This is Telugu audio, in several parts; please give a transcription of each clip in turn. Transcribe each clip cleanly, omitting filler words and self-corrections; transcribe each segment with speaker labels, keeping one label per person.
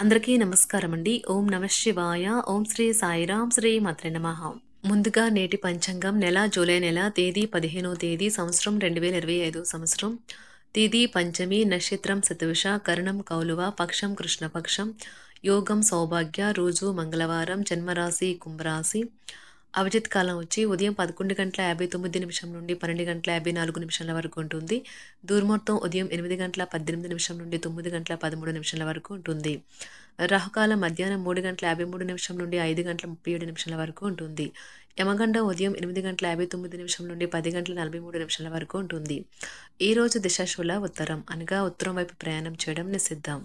Speaker 1: అందరికీ నమస్కారం అండి. ఓం నమః శివాయ. ఓం శ్రీ సాయిరాం శ్రీ మాత్రే నమః. ముందుగా నేటి పంచాంగం నెల జూలై నెల తేదీ 15వ తేదీ సంవత్సరం 2025 సంవత్సరం. తిథి పంచమి, నక్షత్రం శతవిష, కరణం కౌలువ, పక్షం కృష్ణపక్షం, యోగం సౌభాగ్య, రోజు మంగళవారం, జన్మరాశి కుంభరాశి. అభిజిత్ కాలం వచ్చి ఉదయం 11:59 నుండి 12:54 వరకు ఉంటుంది. దుర్ముహూర్తం ఉదయం 8:18 నుండి 9:13 వరకు ఉంటుంది. రాహుకాలం మధ్యాహ్నం 3:53 నుండి 5:37 వరకు ఉంటుంది. యమగండం ఉదయం 8:59 నుండి 10:43 వరకు ఉంటుంది. ఈ రోజు దిశాశూల ఉత్తరం, అనగా ఉత్తరం వైపు ప్రయాణం చేయడం నిషిద్ధం.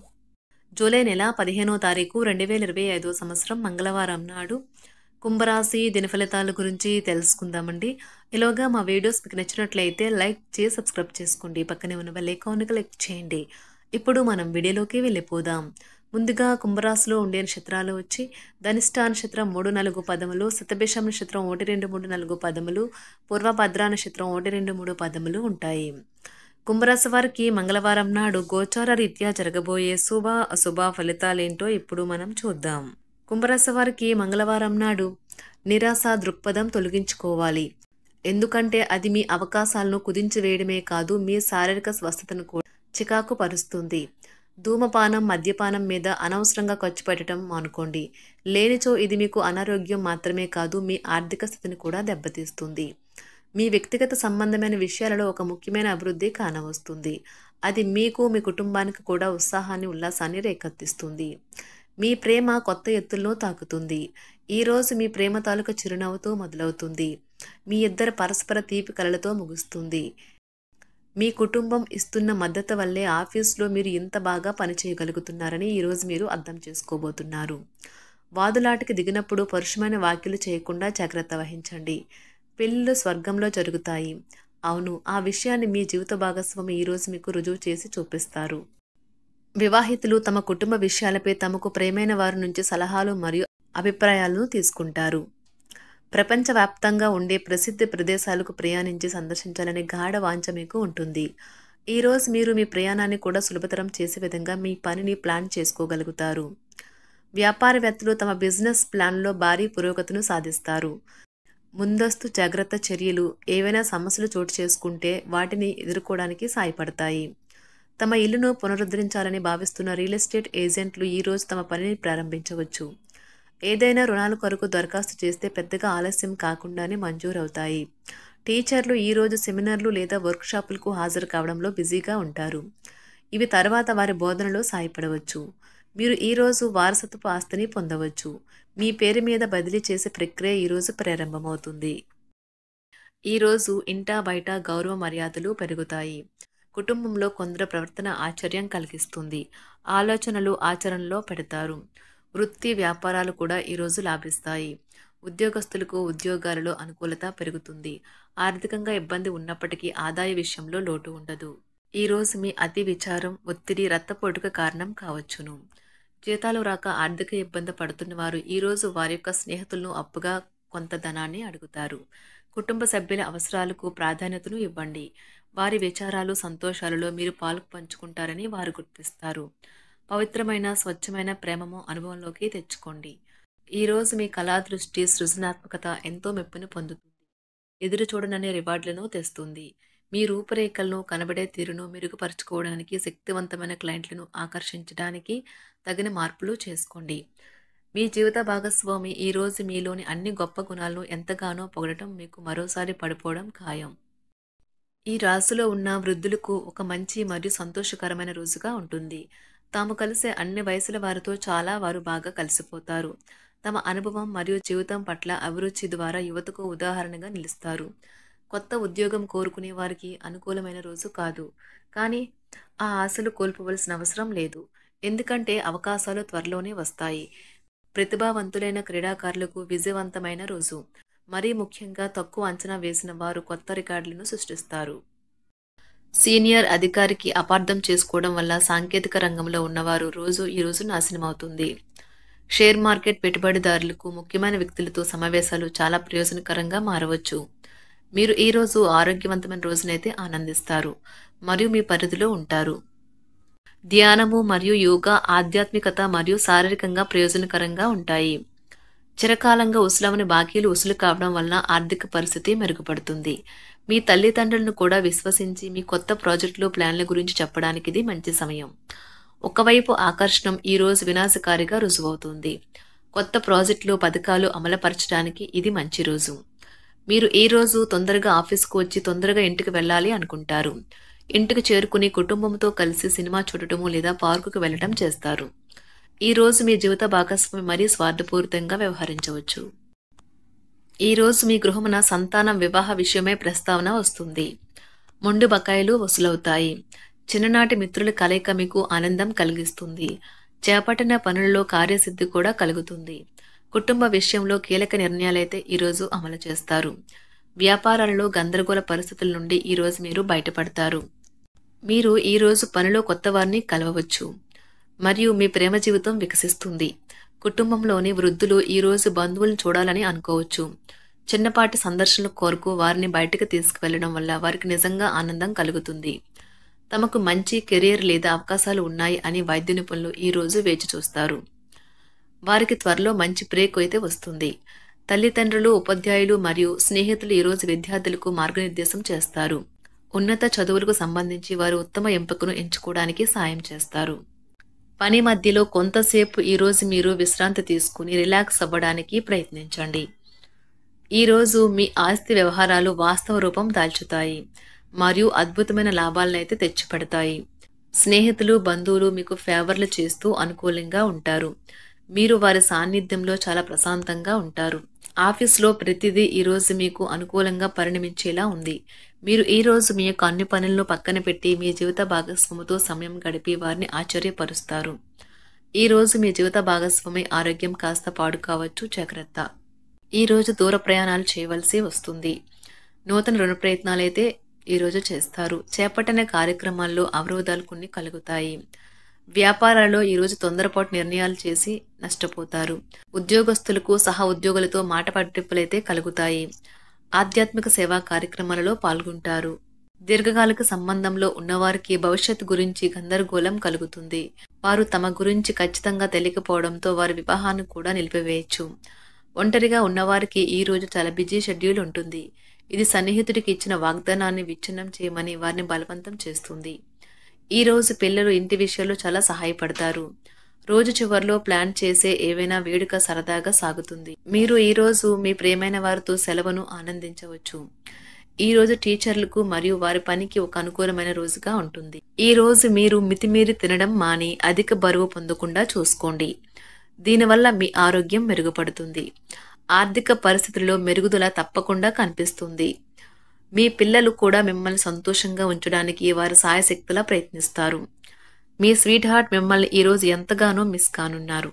Speaker 1: జూలై నెల 15వ తారీఖు 2025 సంవత్సరం మంగళవారం నాడు కుంభరాశి దినఫలితాల గురించి తెలుసుకుందామండి. ఇలాగా మా వీడియోస్ మీకు నచ్చినట్లయితే లైక్ చేసి సబ్స్క్రైబ్ చేసుకోండి. పక్కనే ఉన్న బెల్ ఐకాన్కి క్లిక్ చేయండి. ఇప్పుడు మనం వీడియోలోకి వెళ్ళిపోదాం. ముందుగా కుంభరాశిలో ఉండే నక్షత్రాలు వచ్చి ధనిష్ట నక్షత్రం 3, 4 పదములు, శతభిషం నక్షత్రం 1, 2, 3, 4 పదములు, పూర్వభద్ర నక్షత్రం 1, 2, 3 పదములు ఉంటాయి. కుంభరాశి వారికి మంగళవారం నాడు గోచార రీత్యా జరగబోయే శుభ అశుభ ఫలితాలేంటో ఇప్పుడు మనం చూద్దాం. కుంభరాశి వారికి మంగళవారం నాడు నిరాశ దృక్పథం తొలగించుకోవాలి. ఎందుకంటే అది మీ అవకాశాలను కుదించివేయడమే కాదు, మీ శారీరక స్వస్థతను కూడా చికాకు పరుస్తుంది. ధూమపానం, మద్యపానం మీద అనవసరంగా ఖర్చు పెట్టడం మానుకోండి. లేనిచో ఇది మీకు అనారోగ్యం మాత్రమే కాదు, మీ ఆర్థిక స్థితిని కూడా దెబ్బతీస్తుంది. మీ వ్యక్తిగత సంబంధమైన విషయాలలో ఒక ముఖ్యమైన అభివృద్ధి కానవస్తుంది. అది మీకు, మీ కుటుంబానికి కూడా ఉత్సాహాన్ని, ఉల్లాసాన్ని రేకెత్తిస్తుంది. మీ ప్రేమ కొత్త ఎత్తుల్లో తాకుతుంది. ఈరోజు మీ ప్రేమ తాలూకా చిరునవ్వుతో మొదలవుతుంది. మీ ఇద్దరు పరస్పర తీపి కలలతో ముగుస్తుంది. మీ కుటుంబం ఇస్తున్న మద్దతు వల్లే ఆఫీస్లో మీరు ఇంత బాగా పనిచేయగలుగుతున్నారని ఈరోజు మీరు అర్థం చేసుకోబోతున్నారు. వాదులాటకి దిగినప్పుడు పరుషమైన వ్యాఖ్యలు చేయకుండా జాగ్రత్త వహించండి. పెళ్ళిళ్ళు స్వర్గంలో జరుగుతాయి. అవును, ఆ విషయాన్ని మీ జీవిత భాగస్వామి ఈరోజు మీకు రుజువు చేసి చూపిస్తారు. వివాహితులు తమ కుటుంబ విషయాలపై తమకు ప్రేమైన వారి నుంచి సలహాలు మరియు అభిప్రాయాలను తీసుకుంటారు. ప్రపంచవ్యాప్తంగా ఉండే ప్రసిద్ధ ప్రదేశాలకు ప్రయాణించి సందర్శించాలనే గాఢ వాంఛ మీకు ఉంటుంది. ఈరోజు మీరు మీ ప్రయాణాన్ని కూడా సులభతరం చేసే విధంగా మీ పనిని ప్లాన్ చేసుకోగలుగుతారు. వ్యాపారవేత్తలు తమ బిజినెస్ ప్లాన్లో భారీ పురోగతిని సాధిస్తారు. ముందస్తు జాగ్రత్త చర్యలు ఏవైనా సమస్యలు చోటు చేసుకుంటే వాటిని ఎదుర్కోవడానికి సాయపడతాయి. తమ ఇల్లును పునరుద్ధరించాలని భావిస్తున్న రియల్ ఎస్టేట్ ఏజెంట్లు ఈరోజు తమ పనిని ప్రారంభించవచ్చు. ఏదైనా రుణాల కొరకు దరఖాస్తు చేస్తే పెద్దగా ఆలస్యం కాకుండానే మంజూరవుతాయి. టీచర్లు ఈరోజు సెమినార్లు లేదా వర్క్షాపులకు హాజరు కావడంలో బిజీగా ఉంటారు. ఇవి తర్వాత వారి బోధనలో సాయపడవచ్చు. మీరు ఈరోజు వారసత్వపు ఆస్తిని పొందవచ్చు. మీ పేరు మీద బదిలీ చేసే ప్రక్రియ ఈరోజు ప్రారంభమవుతుంది. ఈరోజు ఇంటా బయట గౌరవ మర్యాదలు పెరుగుతాయి. కుటుంబంలో కొందరు ప్రవర్తన ఆశ్చర్యం కలిగిస్తుంది. ఆలోచనలు ఆచరణలో పెడతారు. వృత్తి వ్యాపారాలు కూడా ఈరోజు లాభిస్తాయి. ఉద్యోగస్తులకు ఉద్యోగాలలో అనుకూలత పెరుగుతుంది. ఆర్థికంగా ఇబ్బంది ఉన్నప్పటికీ ఆదాయ విషయంలో లోటు ఉండదు. ఈరోజు మీ అతి విచారం, ఒత్తిడి రక్తపోటుకు కారణం కావచ్చును. జీతాలు రాక ఆర్థిక ఇబ్బంది పడుతున్న వారు ఈరోజు వారి యొక్క స్నేహితులను అప్పుగా కొంత ధనాన్ని అడుగుతారు. కుటుంబ సభ్యుల అవసరాలకు ప్రాధాన్యతను ఇవ్వండి. వారి విచారాలు, సంతోషాలలో మీరు పాలు పంచుకుంటారని వారు గుర్తిస్తారు. పవిత్రమైన, స్వచ్ఛమైన ప్రేమము అనుభవంలోకి తెచ్చుకోండి. ఈరోజు మీ కళా దృష్టి, సృజనాత్మకత ఎంతో మెప్పును పొందుతుంది. ఎదురు చూడననే రివార్డులను తెస్తుంది. మీ రూపురేఖలను, కనబడే తీరును మెరుగుపరుచుకోవడానికి, శక్తివంతమైన క్లయింట్లను ఆకర్షించడానికి తగిన మార్పులు చేసుకోండి. మీ జీవిత భాగస్వామి ఈరోజు మీలోని అన్ని గొప్ప గుణాలను ఎంతగానో పొగడటం మీకు మరోసారి పడిపోవడం ఖాయం. ఈ రాశిలో ఉన్న వృద్ధులకు ఒక మంచి మరియు సంతోషకరమైన రోజుగా ఉంటుంది. తాము కలిసే అన్ని వయసుల వారితో వారు బాగా కలిసిపోతారు. తమ అనుభవం మరియు జీవితం పట్ల అభిరుచి ద్వారా యువతకు ఉదాహరణగా నిలుస్తారు. కొత్త ఉద్యోగం కోరుకునే వారికి అనుకూలమైన రోజు కాదు, కానీ ఆ ఆశలు కోల్పోవలసిన అవసరం లేదు. ఎందుకంటే అవకాశాలు త్వరలోనే వస్తాయి. ప్రతిభావంతులైన క్రీడాకారులకు విజయవంతమైన రోజు. మరీ ముఖ్యంగా తక్కువ అంచనా వేసిన వారు కొత్త రికార్డులను సృష్టిస్తారు. సీనియర్ అధికారికి అపార్థం చేసుకోవడం వల్ల సాంకేతిక రంగంలో ఉన్నవారు ఈరోజు నాశనమవుతుంది. షేర్ మార్కెట్ పెట్టుబడిదారులకు ముఖ్యమైన వ్యక్తులతో సమావేశాలు చాలా ప్రయోజనకరంగా మారవచ్చు. మీరు ఈరోజు ఆరోగ్యవంతమైన రోజునైతే ఆనందిస్తారు మరియు మీ పరిధిలో ఉంటారు. ధ్యానము మరియు యోగా ఆధ్యాత్మికత మరియు శారీరకంగా ప్రయోజనకరంగా ఉంటాయి. చిరకాలంగా ఉసులవని బాకీలు వసూలు కావడం వలన ఆర్థిక పరిస్థితి మెరుగుపడుతుంది. మీ తల్లిదండ్రులను కూడా విశ్వసించి మీ కొత్త ప్రాజెక్టులు ప్లాన్ల గురించి చెప్పడానికి ఇది మంచి సమయం. ఒకవైపు ఆకర్షణం ఈ రోజు వినాశకారిగా రుజువవుతుంది. కొత్త ప్రాజెక్టులు పథకాలు అమలుపరచడానికి ఇది మంచి రోజు. మీరు ఈ రోజు తొందరగా ఆఫీస్కు వచ్చి తొందరగా ఇంటికి వెళ్ళాలి అనుకుంటారు. ఇంటికి చేరుకుని కుటుంబంతో కలిసి సినిమా చూడటము లేదా పార్కుకు వెళ్లడం చేస్తారు. ఈ రోజు మీ జీవిత భాగస్వామి మరీ స్వార్థపూరితంగా వ్యవహరించవచ్చు. ఈ రోజు మీ గృహమున సంతానం వివాహ విషయమై ప్రస్తావన వస్తుంది. మొండి బకాయిలు వసూలవుతాయి. చిన్ననాటి మిత్రుల కలయిక మీకు ఆనందం కలిగిస్తుంది. చేపట్టిన పనులలో కార్యసిద్ధి కూడా కలుగుతుంది. కుటుంబ విషయంలో కీలక నిర్ణయాలైతే ఈరోజు అమలు చేస్తారు. వ్యాపారాలలో గందరగోళ పరిస్థితుల నుండి ఈరోజు మీరు బయటపడతారు. మీరు ఈరోజు పనిలో కొత్త వారిని కలవవచ్చు మరియు మీ ప్రేమ జీవితం వికసిస్తుంది. కుటుంబంలోని వృద్ధులు ఈరోజు బంధువులను చూడాలని అనుకోవచ్చు. చిన్నపాటి సందర్శనల కొరకు వారిని బయటకు తీసుకువెళ్లడం వల్ల వారికి నిజంగా ఆనందం కలుగుతుంది. తమకు మంచి కెరీర్ లేదా అవకాశాలు ఉన్నాయి అని వైద్య నిపుణులు ఈరోజు వేచి చూస్తారు. వారికి త్వరలో మంచి బ్రేక్ అయితే వస్తుంది. తల్లిదండ్రులు, ఉపాధ్యాయులు మరియు స్నేహితులు ఈరోజు విద్యార్థులకు మార్గనిర్దేశం చేస్తారు. ఉన్నత చదువులకు సంబంధించి వారు ఉత్తమ ఎంపికను ఎంచుకోవడానికి సాయం చేస్తారు. పని మధ్యలో కొంతసేపు ఈరోజు మీరు విశ్రాంతి తీసుకుని రిలాక్స్ అవ్వడానికి ప్రయత్నించండి. ఈరోజు మీ ఆస్తి వ్యవహారాలు వాస్తవ రూపం దాల్చుతాయి మరియు అద్భుతమైన లాభాలనైతే తెచ్చిపెడతాయి. స్నేహితులు, బంధువులు మీకు ఫేవర్లు చేస్తూ అనుకూలంగా ఉంటారు. మీరు వారి సాన్నిధ్యంలో చాలా ప్రశాంతంగా ఉంటారు. ఆఫీసులో ప్రతిదీ ఈరోజు మీకు అనుకూలంగా పరిణమించేలా ఉంది. మీరు ఈరోజు మీ యొక్క అన్ని పనులను పక్కన పెట్టి మీ జీవిత భాగస్వామితో సమయం గడిపి వారిని ఆశ్చర్యపరుస్తారు. ఈరోజు మీ జీవిత భాగస్వామి ఆరోగ్యం కాస్త పాడు కావచ్చు, జాగ్రత్త. ఈరోజు దూర ప్రయాణాలు చేయవలసి వస్తుంది. నూతన రుణ ప్రయత్నాలైతే ఈరోజు చేస్తారు. చేపట్టిన కార్యక్రమాల్లో అవరోధాలు కొన్ని కలుగుతాయి. వ్యాపారాల్లో ఈరోజు తొందరపాటు నిర్ణయాలు చేసి నష్టపోతారు. ఉద్యోగస్తులకు సహా ఉద్యోగులతో మాట పట్టింపులైతే కలుగుతాయి. ఆధ్యాత్మిక సేవా కార్యక్రమాలలో పాల్గొంటారు. దీర్ఘకాలిక సంబంధంలో ఉన్నవారికి భవిష్యత్తు గురించి గందరగోళం కలుగుతుంది. వారు తమ గురించి ఖచ్చితంగా తెలియకపోవడంతో వారి వివాహాన్ని కూడా నిలిపివేయచ్చు. ఒంటరిగా ఉన్నవారికి ఈ రోజు చాలా బిజీ షెడ్యూల్ ఉంటుంది. ఇది సన్నిహితుడికి ఇచ్చిన వాగ్దానాన్ని విచ్ఛిన్నం చేయమని వారిని బలవంతం చేస్తుంది. ఈ రోజు పిల్లలు ఇంటి విషయాల్లో చాలా సహాయపడతారు. రోజు చివరిలో ప్లాన్ చేసే ఏవైనా వేడుక సరదాగా సాగుతుంది. మీరు ఈ రోజు మీ ప్రియమైన వారితో సెలవును ఆనందించవచ్చు. ఈ రోజు టీచర్లకు మరియు వారి పనికి ఒక అనుకూలమైన రోజుగా ఉంటుంది. ఈ రోజు మీరు మితిమీరి తినడం మాని అధిక బరువు పొందకుండా చూసుకోండి. దీనివల్ల మీ ఆరోగ్యం మెరుగుపడుతుంది. ఆర్థిక పరిస్థితుల్లో మెరుగుదల తప్పకుండా కనిపిస్తుంది. మీ పిల్లలు కూడా మిమ్మల్ని సంతోషంగా ఉంచడానికి వారి సాయశక్తులా ప్రయత్నిస్తారు. మీ స్వీట్ హార్ట్ మిమ్మల్ని ఈరోజు ఎంతగానో మిస్ కానున్నారు.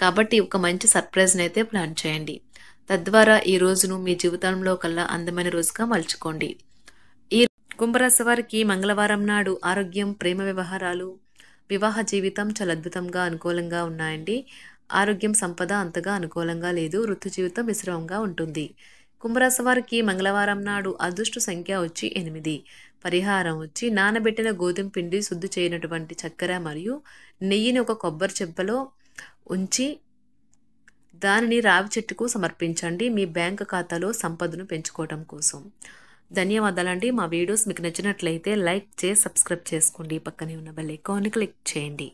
Speaker 1: కాబట్టి ఒక మంచి సర్ప్రైజ్ని అయితే ప్లాన్ చేయండి. తద్వారా ఈ రోజును మీ జీవితంలో కల్లా అందమైన రోజుగా మలుచుకోండి. ఈ కుంభరాశి వారికి మంగళవారం నాడు ఆరోగ్యం, ప్రేమ వ్యవహారాలు, వివాహ జీవితం చాలా అద్భుతంగా అనుకూలంగా ఉన్నాయండి. ఆరోగ్యం, సంపద అంతగా అనుకూలంగా లేదు. వృత్తి జీవితం మిశ్రమంగా ఉంటుంది. కుంభరాశి వారికి మంగళవారం నాడు అదృష్ట సంఖ్య వచ్చి 8. పరిహారం వచ్చి నానబెట్టిన గోధుమ పిండి, శుద్ధి చేయనటువంటి చక్కెర మరియు నెయ్యిని ఒక కొబ్బరి చెంపలో ఉంచి దానిని రావి చెట్టుకు సమర్పించండి. మీ బ్యాంక్ ఖాతాలో సంపదను పెంచుకోవడం కోసం. ధన్యవాదాలండి. మా వీడియోస్ మీకు నచ్చినట్లయితే లైక్ చేసి సబ్స్క్రైబ్ చేసుకోండి. పక్కనే ఉన్న బెల్ ఐకాన్ని క్లిక్ చేయండి.